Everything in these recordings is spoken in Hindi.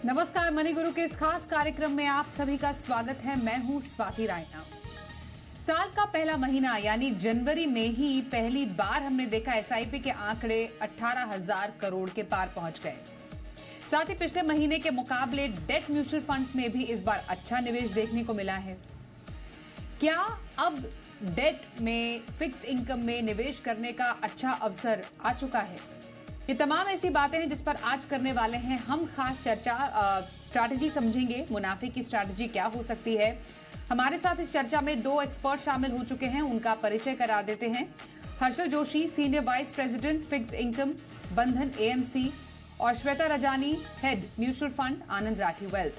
नमस्कार, मनी गुरु के इस खास कार्यक्रम में आप सभी का स्वागत है। मैं हूं स्वाति रायना। साल का पहला महीना यानी जनवरी में ही पहली बार हमने देखा एसआईपी के आंकड़े 18,000 करोड़ के पार पहुंच गए। साथ ही पिछले महीने के मुकाबले डेट म्यूचुअल फंड्स में भी इस बार अच्छा निवेश देखने को मिला है। क्या अब डेट में, फिक्स्ड इनकम में निवेश करने का अच्छा अवसर आ चुका है? ये तमाम ऐसी बातें हैं जिस पर आज करने वाले हैं हम खास चर्चा। स्ट्रैटेजी समझेंगे, मुनाफे की स्ट्रैटेजी क्या हो सकती है। हमारे साथ इस चर्चा में दो एक्सपर्ट शामिल हो चुके हैं, उनका परिचय करा देते हैं। Harshal Joshi, senior vice president fixed income, Bandhan AMC, और Shweta Rajani, head mutual fund, Anand Rathi wealth.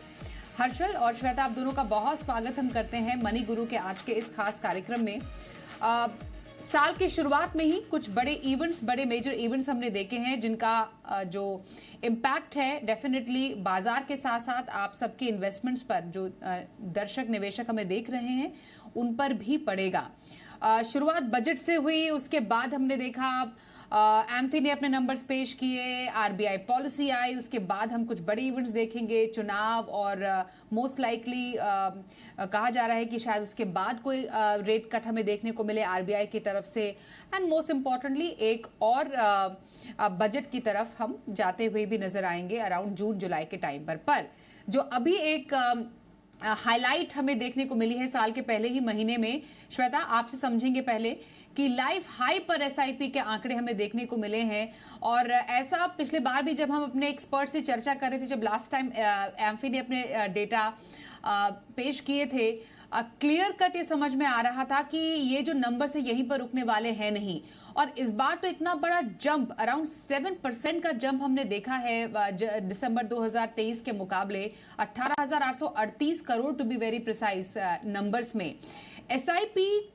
Harshal और श्वेता, आप दोनों का बहुत स्वागत हम करते हैं मनी गुरु के आज के इस खास कार्यक्रम में। साल की शुरुआत में ही कुछ बड़े मेजर इवेंट्स हमने देखे हैं जिनका जो इम्पैक्ट है डेफिनेटली बाजार के साथ साथ आप सबके इन्वेस्टमेंट्स पर, जो दर्शक निवेशक हमें देख रहे हैं उन पर भी पड़ेगा। शुरुआत बजट से हुई, उसके बाद हमने देखा एम्फी ने अपने नंबर्स पेश किए, आरबीआई पॉलिसी आई, उसके बाद हम कुछ बड़े इवेंट्स देखेंगे, चुनाव, और मोस्ट लाइकली कहा जा रहा है कि शायद उसके बाद कोई रेट कट हमें देखने को मिले आरबीआई की तरफ से, एंड मोस्ट इम्पॉर्टेंटली एक और बजट की तरफ हम जाते हुए भी नजर आएंगे अराउंड जून जुलाई के टाइम पर जो अभी एक हाईलाइट हमें देखने को मिली है साल के पहले ही महीने में। श्वेता, आपसे समझेंगे पहले कि लाइफ हाई पर एसआईपी के आंकड़े हमें देखने को मिले हैं, और ऐसा पिछले बार भी जब हम अपने एक्सपर्ट से चर्चा कर रहे थे, जब लास्ट टाइम एम्फी ने अपने डेटा पेश किए थे, क्लियर कट ये समझ में आ रहा था कि ये जो नंबर है यहीं पर रुकने वाले हैं नहीं। और इस बार तो इतना बड़ा जंप, अराउंड 7% का जंप हमने देखा है दिसंबर 2023 के मुकाबले 18,838 crore to be very precise numbers में। एसआईपी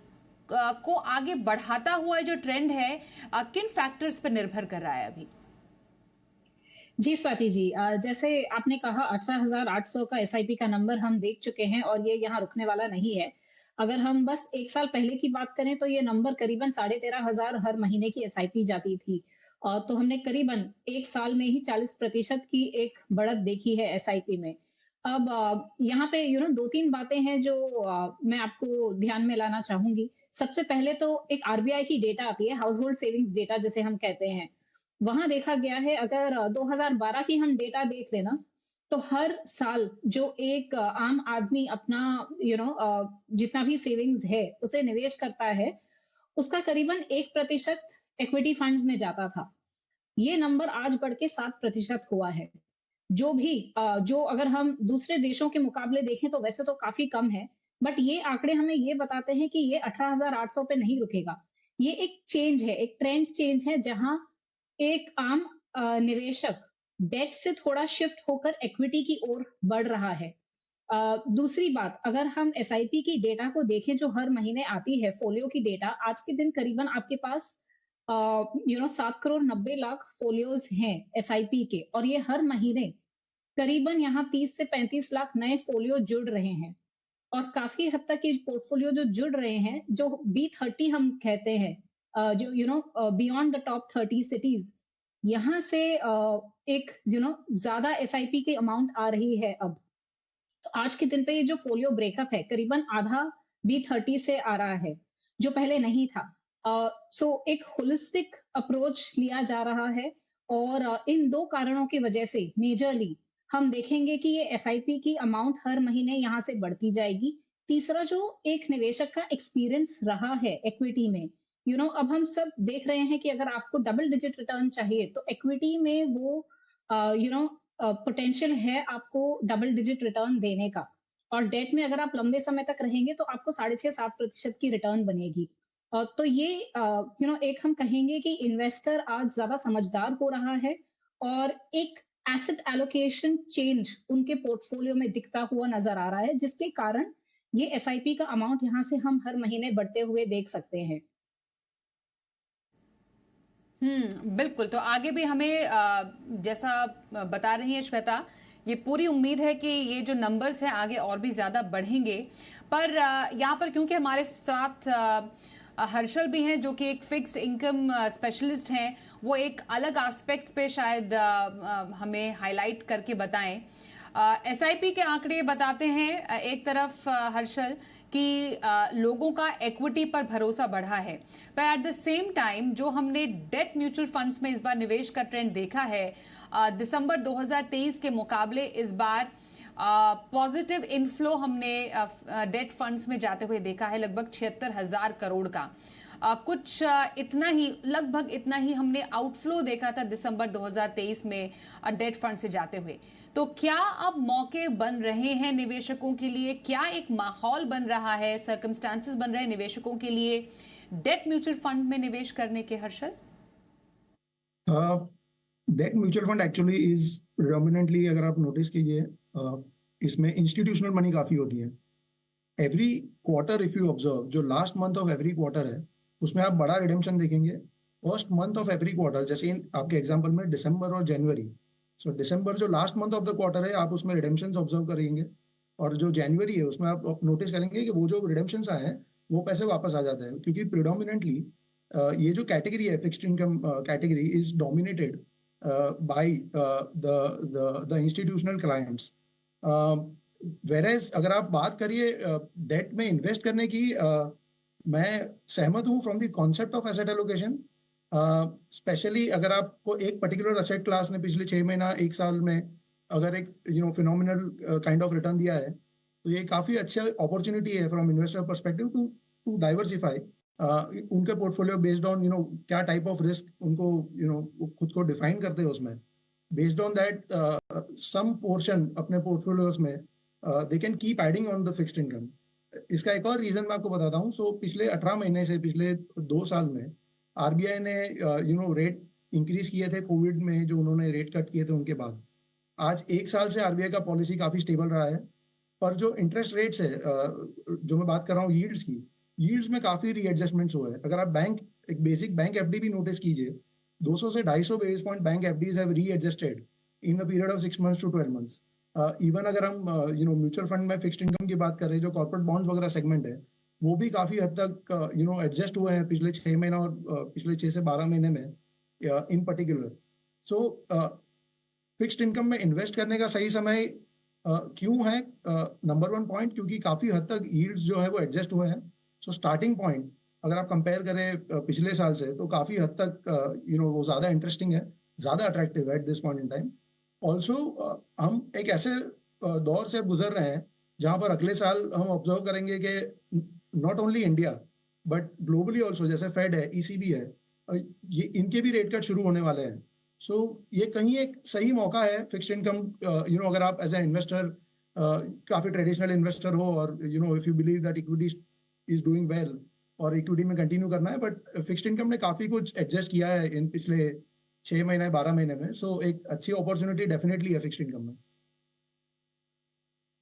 को आगे बढ़ाता हुआ जो ट्रेंड है किन फैक्टर्स पर निर्भर कर रहा है अभी? जी स्वाति जी, जैसे आपने कहा 18,800 का एसआईपी का नंबर हम देख चुके हैं और ये यहाँ रुकने वाला नहीं है। अगर हम बस एक साल पहले की बात करें तो ये नंबर करीबन 13,500 हर महीने की एसआईपी जाती थी। तो हमने करीबन एक साल में ही 40% की एक बढ़त देखी है एसआईपी में। अब यहाँ पे दो तीन बातें हैं जो मैं आपको ध्यान में लाना चाहूंगी। सबसे पहले तो एक आरबीआई की डेटा आती है, हाउस होल्ड सेविंग्स डेटा जिसे हम कहते हैं। वहां देखा गया है, अगर 2012 की हम डेटा देख लेना, तो हर साल जो एक आम आदमी अपना जितना भी सेविंग्स है उसे निवेश करता है, उसका करीबन 1% इक्विटी फंड्स में जाता था। ये नंबर आज बढ़ के 7% हुआ है। जो अगर हम दूसरे देशों के मुकाबले देखें तो वैसे तो काफी कम है, बट ये आंकड़े हमें ये बताते हैं कि ये 18,800 पे नहीं रुकेगा। ये एक चेंज है, एक ट्रेंड चेंज है, जहां एक आम निवेशक डेट से थोड़ा शिफ्ट होकर इक्विटी की ओर बढ़ रहा है। दूसरी बात, अगर हम एसआईपी की डेटा को देखें जो हर महीने आती है, फोलियो की डेटा, आज के दिन करीबन आपके पास 7,90,00,000 फोलियोज हैं एसआईपी के, और ये हर महीने करीबन यहाँ 30 से 35 लाख नए फोलियो जुड़ रहे हैं। और काफी हद तक ये पोर्टफोलियो जो जुड़ रहे हैं, जो B30 हम कहते हैं, जो बियॉन्ड द टॉप 30 सिटीज, यहाँ से एक ज्यादा एसआईपी की अमाउंट आ रही है अब। तो आज के दिन पे ये जो फोलियो ब्रेकअप है, करीबन आधा B30 से आ रहा है, जो पहले नहीं था। सो एक होलिस्टिक अप्रोच लिया जा रहा है, और इन दो कारणों की वजह से मेजरली हम देखेंगे कि ये एसआईपी की अमाउंट हर महीने यहाँ से बढ़ती जाएगी। तीसरा, जो एक निवेशक का एक्सपीरियंस रहा है इक्विटी में, अब हम सब देख रहे हैं कि अगर आपको डबल डिजिट रिटर्न चाहिए तो इक्विटी में वो पोटेंशियल है आपको डबल डिजिट रिटर्न देने का, और डेट में अगर आप लंबे समय तक रहेंगे तो आपको 6.5-7% की रिटर्न बनेगी। तो ये एक हम कहेंगे कि इन्वेस्टर आज ज्यादा समझदार हो रहा है, और एक एसेट एलोकेशन चेंज उनके पोर्टफोलियो में दिखता हुआ नजर आ रहा है, जिसके कारण ये एसआईपी का अमाउंट यहाँ से हम हर महीने बढ़ते हुए देख सकते हैं। बिल्कुल। तो आगे भी हमें जैसा बता रही है श्वेता, ये पूरी उम्मीद है कि ये जो नंबर्स हैं आगे और भी ज्यादा बढ़ेंगे। पर यहाँ पर क्योंकि हमारे साथ हर्षल भी हैं जो कि एक फिक्स्ड इनकम स्पेशलिस्ट हैं, वो एक अलग एस्पेक्ट पे शायद हमें हाईलाइट करके बताएं। एसआईपी के आंकड़े बताते हैं एक तरफ हर्षल कि लोगों का इक्विटी पर भरोसा बढ़ा है, पर एट द सेम टाइम जो हमने डेट म्यूचुअल फंड्स में इस बार निवेश का ट्रेंड देखा है, दिसंबर 2023 के मुकाबले इस बार पॉजिटिव इनफ्लो हमने डेट फंड्स में जाते हुए देखा है, लगभग 76,000 करोड़ का। कुछ इतना ही, लगभग इतना ही हमने आउटफ्लो देखा था दिसंबर 2023 में डेट फंड से जाते हुए। तो क्या अब मौके बन रहे हैं निवेशकों के लिए? क्या एक माहौल बन रहा है, सर्कमस्टांसेस बन रहे हैं निवेशकों के लिए डेट म्यूचुअल फंड में निवेश करने के, Harshal? Debt mutual fund actually is predominantly, अगर आप नोटिस कीजिए, इसमें इंस्टीट्यूशनल मनी काफी होती है। Every quarter if you observe, जो last month of every quarter है उसमें आप बड़ा रिडेम्पशन देखेंगे। First month of every quarter, जैसे आपके एग्जांपल में दिसंबर और जनवरी, सो दिसंबर जो last month of the quarter है आप उसमें रिडेम्पशंस ऑब्जर्व करेंगे, और जो जनवरी है उसमें आप नोटिस करेंगे कि वो जो रिडेम्पशंस आए हैं वो पैसे वापस आ जाते हैं, क्योंकि प्रिडोमिनेंटली ये जो कैटेगरी है, fixed income category, is dominated by the institutional clients. Whereas अगर आप बात करिए डेट में इन्वेस्ट करने की, मैं सहमत हूँ from the concept of asset allocation. Specially अगर आपको एक पर्टिकुलर एसेट क्लास ने पिछले 6 महीना 1 साल में अगर एक फिनोमिनल काइंड ऑफ रिटर्न दिया है, तो ये काफी अच्छा अपॉर्चुनिटी है from investor perspective to diversify उनके पोर्टफोलियो बेस्ड ऑन क्या टाइप ऑफ रिस्क उनको खुद को डिफाइन करते हैं उसमें, based on that some portion अपने पोर्टफोलियोज में they can keep adding on the fixed income. इसका एक और रीजन मैं आपको बताता हूँ। सो पिछले 18 महीने से पिछले 2 साल में आरबीआई ने रेट इंक्रीज किए थे कोविड में, जो उन्होंने रेट कट किए थे उनके बाद। आज 1 साल से आरबीआई का पॉलिसी काफी स्टेबल रहा है, पर जो इंटरेस्ट रेट्स है, जो मैं बात कर रहा हूँ यील्ड्स की, यील्ड्स में काफी रीएडजस्टमेंट्स हुए हैं। अगर आप एक बेसिक बैंक एफडी भी नोटिस कीजिए, 200 से 250 basis point bank FDs have readjusted in the period of 6 months to 12 months. Even अगर हम म्यूचुअल फंड में फिक्स्ड इनकम की बात कर रहे हैं, जो कॉर्पोरेट बॉन्ड्स वगैरह सेगमेंट है, वो भी काफी हद तक एडजस्ट हुए हैं पिछले 6 महीना और पिछले 6 से 12 महीने में इन पर्टिकुलर। सो फिक्स्ड इनकम में इन्वेस्ट करने का सही समय क्यों है? नंबर 1 पॉइंट, क्योंकि काफी हद तक यील्ड्स जो है वो एडजस्ट हुए हैं। सो स्टार्टिंग पॉइंट अगर आप कंपेयर करें पिछले साल से, तो काफी हद तक वो ज्यादा इंटरेस्टिंग है, ज्यादा अट्रैक्टिव है at this point in time. Also हम एक ऐसे दौर से गुजर रहे हैं जहां पर अगले साल हम ऑब्जर्व करेंगे कि not only India but globally also, जैसे फेड है, ईसीबी है, ये इनके भी रेट कट शुरू होने वाले हैं। सो ये कहीं एक सही मौका है फिक्स्ड इनकम, अगर आप एज एन इन्वेस्टर काफी ट्रेडिशनल इन्वेस्टर हो और if you believe that equity is doing well और इक्विटी में कंटिन्यू करना है, बट फिक्स्ड इनकम ने काफी कुछ एडजस्ट किया है इन पिछले 6 महीने 12 महीने में। सो एक अच्छी अपॉर्चुनिटी डेफिनेटली है फिक्स्ड इनकम में।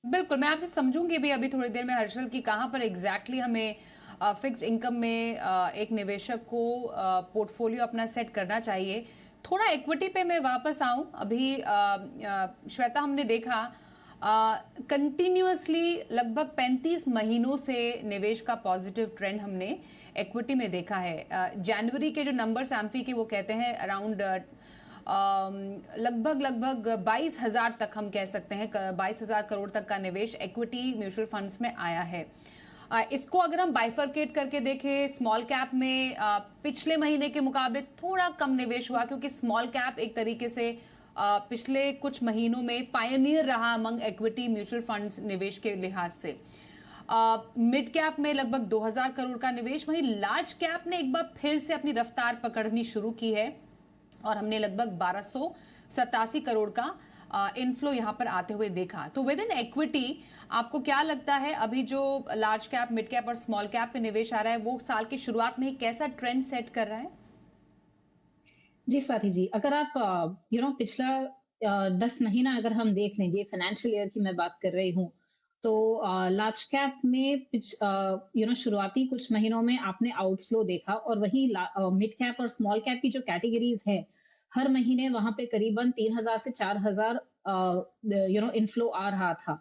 बिल्कुल, मैं आपसे समझूंगी भी अभी थोड़ी देर में हर्षल की कहां पर एग्जैक्टली हमें फिक्स्ड इनकम में एक निवेशक को पोर्टफोलियो अपना सेट करना चाहिए। थोड़ा इक्विटी पे मैं वापस आऊं। अभी श्वेता, हमने देखा कंटिन्यूअसली लगभग 35 महीनों से निवेश का पॉजिटिव ट्रेंड हमने इक्विटी में देखा है। जनवरी के जो नंबर्स एम्फी के वो कहते हैं अराउंड लगभग 22,000 तक हम कह सकते हैं, 22,000 करोड़ तक का निवेश इक्विटी म्यूचुअल फंड्स में आया है। इसको अगर हम बाइफरकेट करके देखें, स्मॉल कैप में पिछले महीने के मुकाबले थोड़ा कम निवेश हुआ, क्योंकि स्मॉल कैप एक तरीके से पिछले कुछ महीनों में पायनियर रहा अमंग इक्विटी म्यूचुअल फंड्स निवेश के लिहाज से। मिड कैप में लगभग 2,000 करोड़ का निवेश, वहीं लार्ज कैप ने एक बार फिर से अपनी रफ्तार पकड़नी शुरू की है और हमने लगभग 1287 करोड़ का इनफ्लो यहां पर आते हुए देखा। तो विद इन इक्विटी आपको क्या लगता है, अभी जो लार्ज कैप, मिड कैप और स्मॉल कैप पे निवेश आ रहा है, वो साल की शुरुआत में ही कैसा ट्रेंड सेट कर रहा है? जी स्वाति जी, अगर आप पिछला 10 महीना अगर हम देख लें, ये फाइनेंशियल ईयर की मैं बात कर रही हूँ, तो लार्ज कैप में शुरुआती कुछ महीनों में आपने आउटफ्लो देखा, और वही मिड कैप और स्मॉल कैप की जो कैटेगरीज है, हर महीने वहां पे करीबन 3,000 से 4,000 इनफ्लो आ रहा था।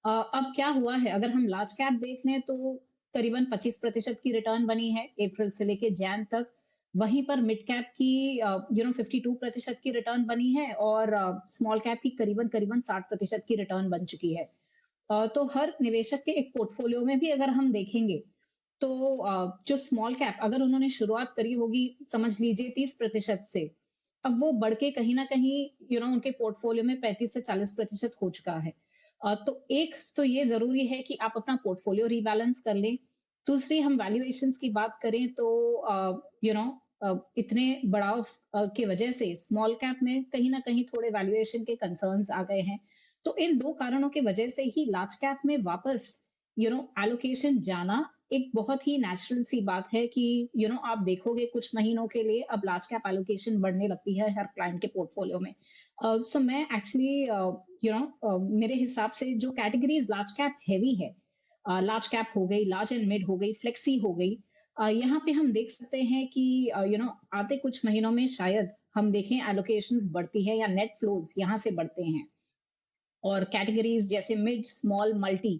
अब क्या हुआ है, अगर हम लार्ज कैप देख लें तो करीबन 25% की रिटर्न बनी है अप्रैल से लेके जैन तक। वहीं पर मिड कैप की 52% की रिटर्न बनी है और स्मॉल कैप की करीबन करीबन 60% की रिटर्न बन चुकी है। तो हर निवेशक के एक पोर्टफोलियो में भी अगर हम देखेंगे तो जो स्मॉल कैप अगर उन्होंने शुरुआत करी होगी समझ लीजिए 30% से, अब वो बढ़ के कहीं ना कहीं उनके पोर्टफोलियो में 35 से 40% हो चुका है। तो एक तो ये जरूरी है कि आप अपना पोर्टफोलियो रीबैलेंस कर लें। दूसरी हम वैल्यूएशंस की बात करें तो यू नो इतने बढ़ाव की वजह से स्मॉल कैप में कहीं ना कहीं थोड़े वैल्यूएशन के कंसर्न्स आ गए हैं। तो इन दो कारणों की वजह से ही लार्ज कैप में वापस एलोकेशन जाना एक बहुत ही नेचुरल सी बात है कि आप देखोगे कुछ महीनों के लिए अब लार्ज कैप एलोकेशन बढ़ने लगती है हर क्लाइंट के पोर्टफोलियो में। सो मैं एक्चुअली मेरे हिसाब से जो कैटेगरीज लार्ज कैप हैवी है, लार्ज कैप हो गई, लार्ज एंड मिड हो गई, फ्लेक्सी हो गई, यहाँ पे हम देख सकते हैं कि आते कुछ महीनों में शायद हम देखें एलोकेशंस बढ़ती है या नेट फ्लोज यहाँ से बढ़ते हैं। और कैटेगरीज जैसे मिड स्मॉल मल्टी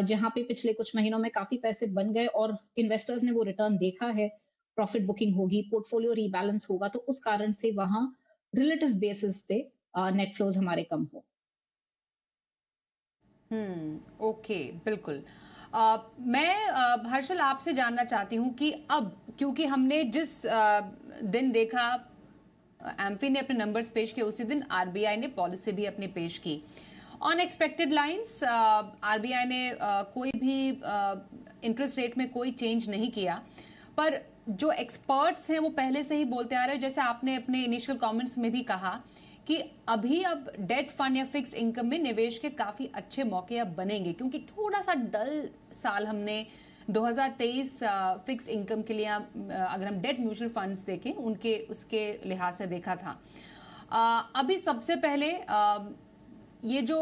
जहां पे पिछले कुछ महीनों में काफी पैसे बन गए और इन्वेस्टर्स ने वो रिटर्न देखा है, प्रॉफिट बुकिंग होगी, पोर्टफोलियो रीबैलेंस होगा, तो उस कारण से वहां रिलेटिव बेसिस पे नेट फ्लोज हमारे कम हो। ओके, बिल्कुल। मैं हर्षल आपसे जानना चाहती हूँ कि अब क्योंकि हमने जिस दिन देखा एम्फी ने अपने नंबर्स पेश किए, उसी दिन आरबीआई ने पॉलिसी भी अपनी पेश की ऑन एक्सपेक्टेड लाइंस। आरबीआई ने कोई भी इंटरेस्ट रेट में कोई चेंज नहीं किया, पर जो एक्सपर्ट्स हैं वो पहले से ही बोलते आ रहे हैं, जैसे आपने अपने इनिशियल कमेंट्स में भी कहा कि अभी अब डेट फंड या फिक्स्ड इनकम में निवेश के काफ़ी अच्छे मौके अब बनेंगे, क्योंकि थोड़ा सा डल साल हमने 2023 फिक्स्ड इनकम के लिए अगर हम डेट म्यूचुअल फंड्स देखें उनके उसके लिहाज से देखा था। अभी सबसे पहले ये जो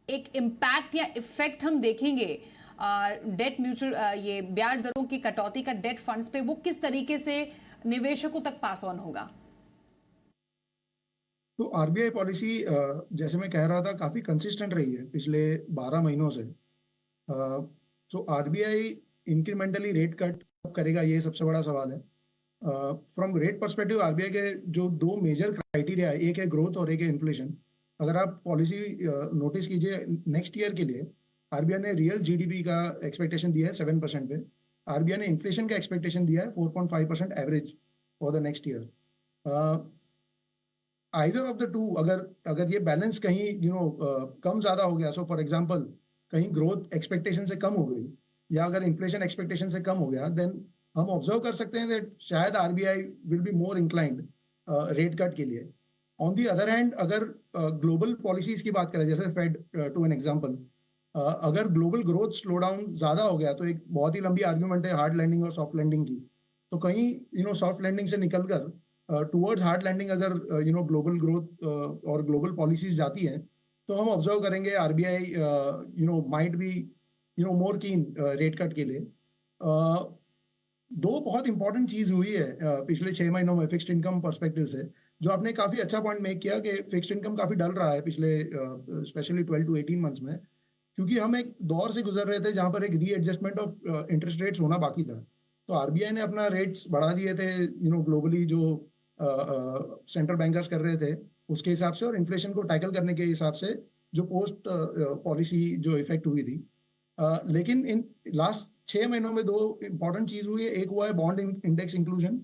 एक इम्पैक्ट या इफेक्ट हम देखेंगे डेट म्यूचुअल ये ब्याज दरों की कटौती का डेट फंड्स पे, वो किस तरीके से निवेशकों तक पास ऑन होगा? तो आरबीआई पॉलिसी जैसे मैं कह रहा था काफी कंसिस्टेंट रही है पिछले 12 महीनों से। तो आरबीआई इंक्रीमेंटली रेट कट करेगा, ये सबसे बड़ा सवाल है। फ्रॉम रेट पर्सपेक्टिव आरबीआई के जो दो मेजर क्राइटेरिया है, एक है ग्रोथ और एक है इन्फ्लेशन। अगर आप पॉलिसी नोटिस कीजिए नेक्स्ट ईयर के लिए आरबीआई ने रियल जीडीपी का एक्सपेक्टेशन दिया है 7% पे, आरबीआई ने इन्फ्लेशन का एक्सपेक्टेशन दिया है 4.5% average for the next year. Either of the two अगर ये बैलेंस कहीं कम ज्यादा हो गया, सो फॉर एग्जांपल कहीं ग्रोथ एक्सपेक्टेशन से कम हो गई या अगर इन्फ्लेशन एक्सपेक्टेशन से कम हो गया, देन हम ऑब्जर्व कर सकते हैं दैट शायद RBI will be more inclined rate cut के लिए। ऑन दी अदर हैंड अगर ग्लोबल पॉलिसीज की बात करें, जैसे फेड टू एन एग्जांपल, अगर ग्लोबल ग्रोथ स्लो डाउन ज्यादा हो गया तो एक बहुत ही लंबी आर्ग्यूमेंट है हार्ड लैंडिंग और सॉफ्ट लैंडिंग की। तो कहीं सॉफ्ट लैंडिंग से निकलकर टुवर्ड्स हार्ड लैंडिंग अगर ग्लोबल ग्रोथ और ग्लोबल पॉलिसीज जाती हैं, तो हम ऑब्जर्व करेंगे आरबीआई माइट बी मोर कीन रेट कट के लिए। दो बहुत इंपॉर्टेंट चीज हुई है पिछले 6 महीनों में फिक्स्ड इनकम पर्सपेक्टिव से, जो आपने काफी अच्छा पॉइंट मेक किया कि फिक्स्ड इनकम काफी डल रहा है पिछले स्पेशली 12 to 18 मंथ्स में, क्योंकि हम एक दौर से गुजर रहे थे जहां पर एक रीएडजस्टमेंट ऑफ इंटरेस्ट रेट्स होना बाकी था। तो आरबीआई ने अपना रेट्स बढ़ा दिए थे ग्लोबली जो सेंट्रल बैंकर्स कर रहे थे उसके हिसाब से, और इन्फ्लेशन को टैकल करने के हिसाब से जो पोस्ट पॉलिसी जो इफेक्ट हुई थी। लेकिन इन लास्ट 6 महीनों में दो इंपॉर्टेंट चीज हुई है। एक हुआ है बॉन्ड इंडेक्स इंक्लूजन,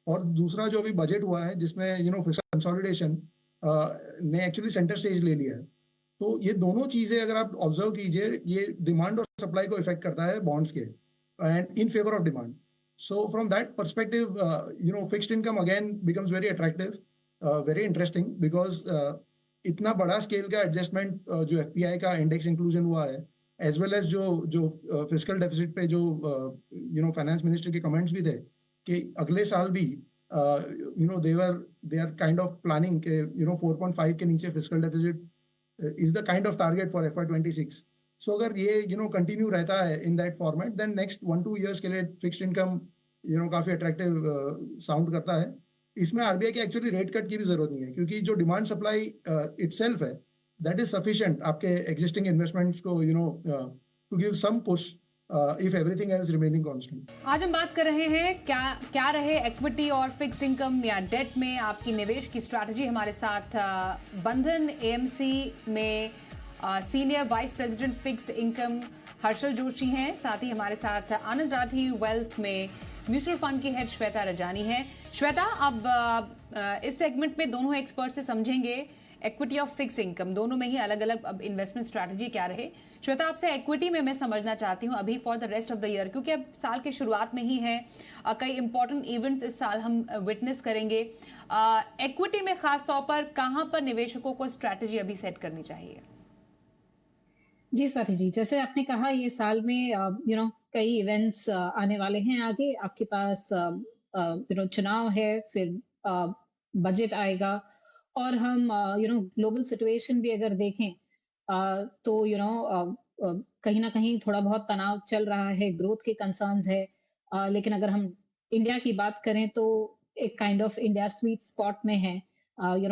और दूसरा जो अभी बजट हुआ है जिसमें फिस्कल कंसोलिडेशन ने एक्चुअली सेंटर स्टेज ले लिया है। तो ये दोनों चीजें अगर आप ऑब्जर्व कीजिए, ये डिमांड और सप्लाई को इफेक्ट करता है बॉन्ड्स के, and in favour of demand. So from that perspective, fixed income again becomes very attractive, very interesting because इतना बड़ा स्केल का एडजस्टमेंट जो एफपीआई का इंडेक्स इंक्लूजन हुआ है, एज वेल एज जो फिस्कल डेफिसिट पे जो फाइनेंस मिनिस्टर के कमेंट्स भी थे कि अगले साल भी they are kind of planning के 4.5 के नीचे fiscal deficit is the kind of target for FY26। So अगर ये कंटिन्यू रहता है in that format, then next 1-2 years के लिए फिक्स्ड इनकम काफी अट्रैक्टिव साउंड करता है। इसमें आरबीआई की एक्चुअली रेट कट की भी जरूरत नहीं है, क्योंकि जो डिमांड सप्लाई इटसेल्फ है दैट इज सफिशिएंट आपके एग्जिस्टिंग इन्वेस्टमेंट्स को to give some push if everything else remaining constant. आज हम बात कर रहे हैं क्या रहे इक्विटी और फिक्स्ड इनकम या डेट में आपकी निवेश की स्ट्रैटेजी। हमारे साथ बंधन एएमसी में senior vice president fixed income Harshal Joshi हैं। साथ ही हमारे साथ आनंद राठी वेल्थ में म्यूचुअल फंड की हेड श्वेता रजानी है। श्वेता, अब इस सेगमेंट में दोनों एक्सपर्ट से समझेंगे इक्विटी और फिक्स्ड इनकम दोनों में ही अलग अलग अब इन्वेस्टमेंट स्ट्रैटेजी क्या रहे। श्वेता, आपसे इक्विटी में मैं समझना चाहती हूँ अभी for the rest of the year, क्योंकि अब साल के शुरुआत में ही है, कई इंपॉर्टेंट इवेंट्स इस साल हम विटनेस करेंगे। इक्विटी में खास तौर पर कहाँ पर निवेशकों को स्ट्रैटेजी अभी सेट करनी चाहिए? जी स्वाति जी, जैसे आपने कहा ये साल में कई इवेंट्स आने वाले हैं आगे। आपके पास चुनाव है, फिर बजट आएगा, और हम ग्लोबल सिचुएशन भी अगर देखें तो कहीं ना कहीं थोड़ा बहुत तनाव चल रहा है, ग्रोथ के कंसर्न्स है। लेकिन अगर हम इंडिया की बात करें तो एक kind of India sweet spot में है।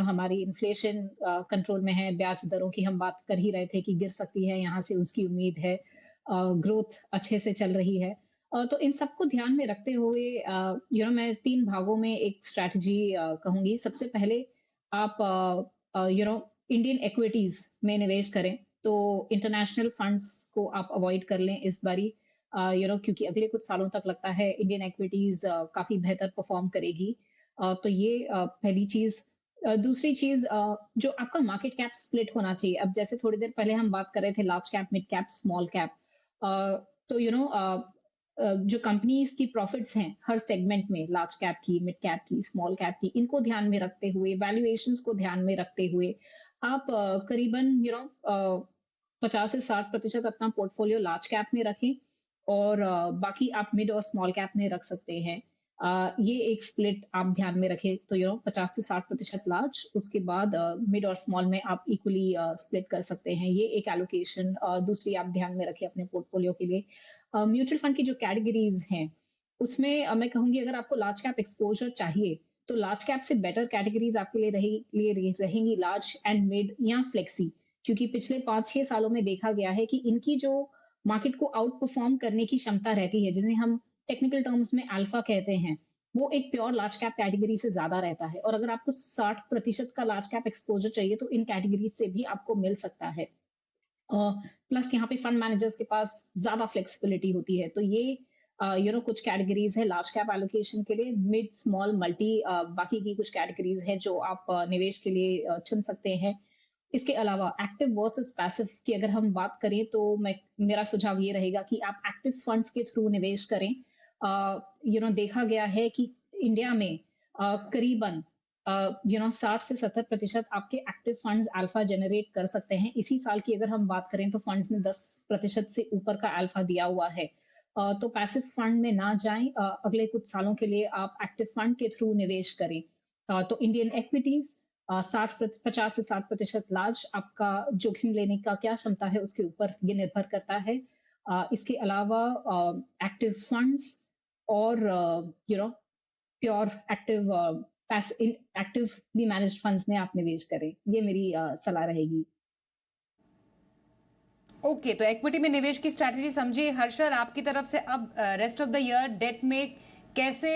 हमारी इन्फ्लेशन कंट्रोल में है, ब्याज दरों की हम बात कर ही रहे थे कि गिर सकती है, यहाँ से उसकी उम्मीद है, ग्रोथ अच्छे से चल रही है। तो इन सबको ध्यान में रखते हुए मैं 3 भागों में एक स्ट्रैटेजी कहूंगी। सबसे पहले आप इंडियन इक्विटीज में निवेश करें, तो इंटरनेशनल फंड्स को आप अवॉइड कर लें इस बारी, क्योंकि अगले कुछ सालों तक लगता है इंडियन इक्विटीज काफी बेहतर परफॉर्म करेगी। तो ये पहली चीज। दूसरी चीज, जो आपका मार्केट कैप स्प्लिट होना चाहिए। अब जैसे थोड़ी देर पहले हम बात कर रहे थे large cap, mid cap, small cap, तो जो कंपनीज की प्रॉफिट्स हैं हर सेगमेंट में, लार्ज कैप की, मिड कैप की, स्मॉल कैप की, इनको ध्यान में रखते हुए, वैल्यूएशंस को ध्यान में रखते हुए आप करीबन 50 से 60% अपना पोर्टफोलियो लार्ज कैप में रखें, और बाकी आप मिड और स्मॉल कैप में रख सकते हैं। ये एक स्प्लिट आप ध्यान में रखें, तो 50 से 60% लार्ज, उसके बाद मिड और स्मॉल में आप इक्वली स्प्लिट कर सकते हैं। ये एक एलोकेशन दूसरी आप ध्यान में रखें अपने पोर्टफोलियो के लिए। म्यूचुअल फंड की जो कैटेगरीज हैं उसमें मैं कहूंगी अगर आपको लार्ज कैप एक्सपोजर चाहिए तो लार्ज कैप से बेटर कैटेगरीज आपके लिए रहेंगी लार्ज एंड मिड या फ्लेक्सी, क्योंकि पिछले 5-6 सालों में देखा गया है कि इनकी जो मार्केट को आउट परफॉर्म करने की क्षमता रहती है, जिन्हें हम टेक्निकल टर्म्स में अल्फा कहते हैं, वो एक प्योर लार्ज कैप कैटेगरी से ज्यादा रहता है। और अगर आपको 60% का लार्ज कैप एक्सपोजर चाहिए तो इन कैटेगरीज से भी आपको मिल सकता है। प्लस यहाँ पे फंड मैनेजर्स के पास ज्यादा फ्लेक्सिबिलिटी होती है। तो ये कुछ कैटेगरीज है लार्ज कैप एलोकेशन के लिए। मिड, स्मॉल, मल्टी, बाकी की कुछ कैटेगरीज है जो आप निवेश के लिए चुन सकते हैं। इसके अलावा एक्टिव वर्सेस पैसिव की अगर हम बात करें तो मेरा सुझाव ये रहेगा कि आप एक्टिव फंड्स के थ्रू निवेश करें। देखा गया है कि इंडिया में करीबन 60 से 70% आपके एक्टिव फंड्स अल्फा जनरेट कर सकते हैं। इसी साल की अगर हम बात करें तो फंड्स ने 10% से ऊपर का अल्फा दिया हुआ है। तो पैसिव फंड में ना जाएं, अगले कुछ सालों के लिए आप एक्टिव फंड के थ्रू निवेश करें। तो इंडियन एक्विटीज 50 से 60% लार्ज, आपका जोखिम लेने का क्या क्षमता है उसके ऊपर ये निर्भर करता है। इसके अलावा एक्टिव फंड्स और प्योर एक्टिवली मैनेज्ड फंड्स में आप निवेश करें, ये मेरी सलाह रहेगी। ओके, तो इक्विटी में निवेश की स्ट्रैटेजी समझिए। हर्षल, आपकी तरफ से अब rest of the year date में कैसे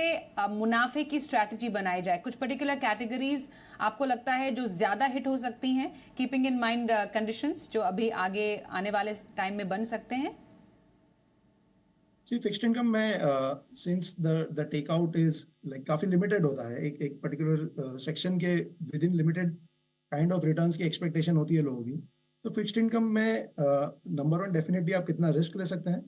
मुनाफे की स्ट्रैटेजी बनाई जाए? कुछ पर्टिकुलर कैटेगरीज आपको लगता है जो ज्यादा हिट हो सकती हैं, कीपिंग इन माइंड कंडीशंस जो अभी आगे आने वाले टाइम में बन सकते हैं? सी फिक्स्ड इनकम में since the takeout is like काफी लिमिटेड होता है, एक पर्टिकुलर सेक्शन के within limited kind of returns की एक्सपेक्टेशन होती है लोगों की। तो फिक्स्ड इनकम में नंबर 1 डेफिनेटली आप कितना रिस्क ले सकते हैं,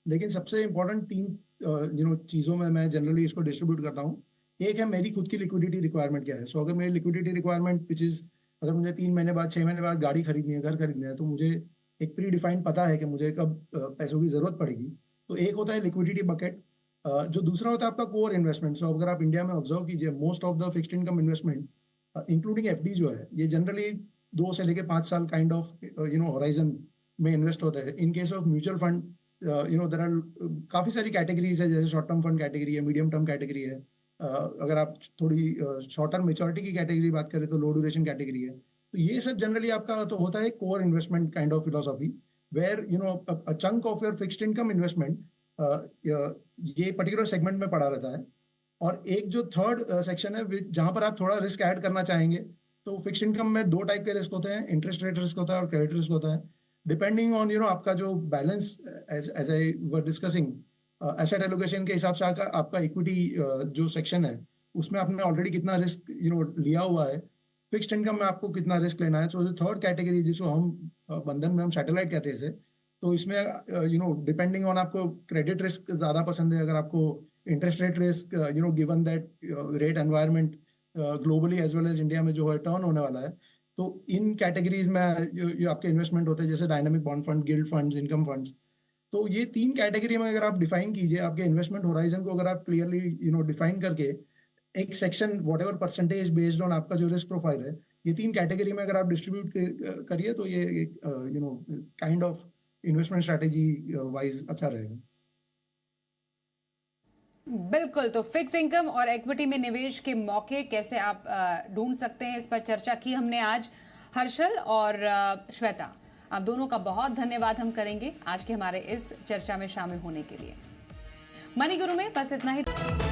लेकिन सबसे इंपॉर्टेंट 3 चीज़ों में मैं जनरली इसको डिस्ट्रीब्यूट करता हूँ। एक है मेरी खुद की लिक्विडिटी रिक्वायरमेंट क्या है। सो अगर मेरी लिक्विडिटी रिक्वायरमेंट विच इज़, अगर मुझे 3 महीने बाद 6 महीने बाद गाड़ी खरीदनी है, घर खरीदना है, तो मुझे एक प्री डिफाइंड पता है कि मुझे कब पैसों की ज़रूरत पड़ेगी। तो एक होता है लिक्विडिटी बकेट। जो दूसरा होता है आपका कोर इन्वेस्टमेंट। सो अगर आप इंडिया में ऑब्जर्व कीजिए, most of the fixed income investment including FD जो है, ये जनरली 2 से लेके 5 साल काइंड ऑफ होराइजन में इन्वेस्ट होता है। In case of mutual fund there are काफ़ी सारी कैटेगरीज है, जैसे शॉर्ट टर्म फंड कैटेगरी है, मीडियम टर्म कैटेगरी है। अगर आप थोड़ी शॉर्ट टर्म मेच्योरिटी की कैटेगरी बात करें तो लो ड्यूरेशन कैटेगरी है। तो ये सब जनरली आपका तो होता है core investment kind of philosophy. where a chunk of your fixed income investment ये पर्टिकुलर सेगमेंट में पड़ा रहता है, और एक जो थर्ड सेक्शन है जहां पर आप थोड़ा रिस्क ऐड करना चाहेंगे, तो फिक्स्ड इनकम में दो टाइप के रिस्क होते हैं, इंटरेस्ट रेट रिस्क होता है और क्रेडिट रिस्क होता है, डिपेंडिंग ऑन आपका जो balance, as I were discussing asset allocation के हिसाब से आपका इक्विटी जो सेक्शन है उसमें आपने ऑलरेडी कितना रिस्क लिया हुआ है, फिक्स्ड इनकम में आपको कितना रिस्क लेना है। तो जो थर्ड कैटेगरी जिसको हम बंधन में हम सैटेलाइट कहते हैं इसे, तो इसमें डिपेंडिंग ऑन आपको क्रेडिट रिस्क ज्यादा पसंद है, अगर आपको interest rate risk given that rate environment globally as well as India में जो है टर्न होने वाला है, तो इन कैटेगरीज में जो आपके इन्वेस्टमेंट होते हैं जैसे dynamic bond fund, guild funds, income funds, तो ये तीन कैटेगरी में अगर आप डिफाइन कीजिए, आपके इन्वेस्टमेंट होराइजन को अगर आप क्लियरली डिफाइन करके एक section what ever percentage based on आपका जो रिस्क प्रोफाइल है, ये तीन कैटेगरी में अगर आप डिस्ट्रीब्यूट करिए तो ये एक kind of investment strategy wise अच्छा रहेगा। बिल्कुल, तो फिक्स इनकम और इक्विटी में निवेश के मौके कैसे आप ढूंढ सकते हैं, इस पर चर्चा की हमने आज। हर्षल और श्वेता, आप दोनों का बहुत धन्यवाद हम करेंगे आज के हमारे इस चर्चा में शामिल होने के लिए। मनी गुरु में बस इतना ही।